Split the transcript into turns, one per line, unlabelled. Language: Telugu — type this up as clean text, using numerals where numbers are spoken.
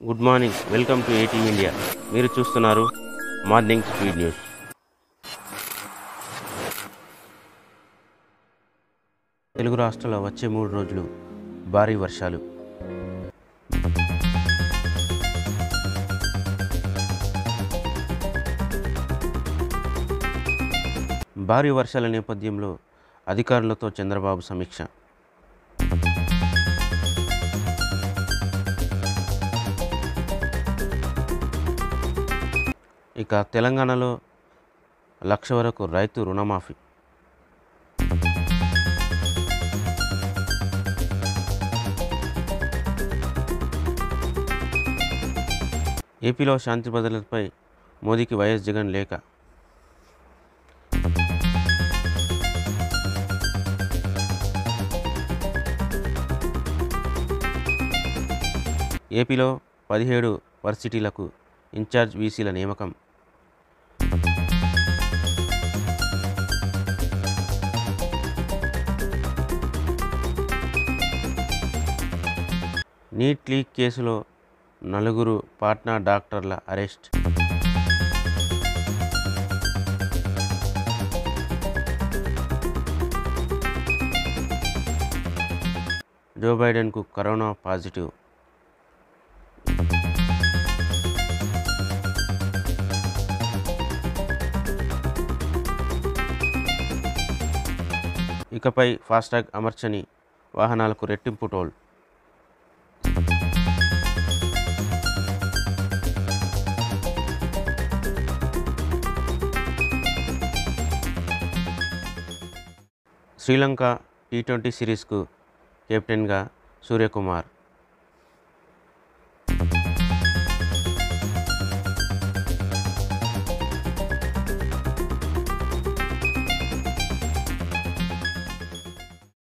Good morning, welcome to ATV India. మీరు చూస్తున్నారు మార్నింగ్ స్పీడ్ న్యూస్. తెలుగు రాష్ట్రాల్లో వచ్చే 3 రోజులు భారీ వర్షాలు. భారీ వర్షాల నేపథ్యంలో అధికారులతో చంద్రబాబు సమీక్ష. ఇక తెలంగాణలో 1,00,000 వరకు రైతు రుణమాఫీ. ఏపీలో శాంతి భద్రతలపై మోదీకి వైఎస్ జగన్ లేఖ. ఏపీలో 17 వర్సిటీలకు ఇన్ఛార్జ్ వీసీల నియామకం. నీట్ లీక్ కేసులో 4 పాట్నా డాక్టర్ల అరెస్ట్. జో బైడెన్కు కరోనా పాజిటివ్. ఇకపై ఫాస్టాగ్ అమర్చని వాహనాలకు రెట్టింపు టోల్. శ్రీలంక T20 సిరీస్కు కెప్టెన్గా సూర్యకుమార్.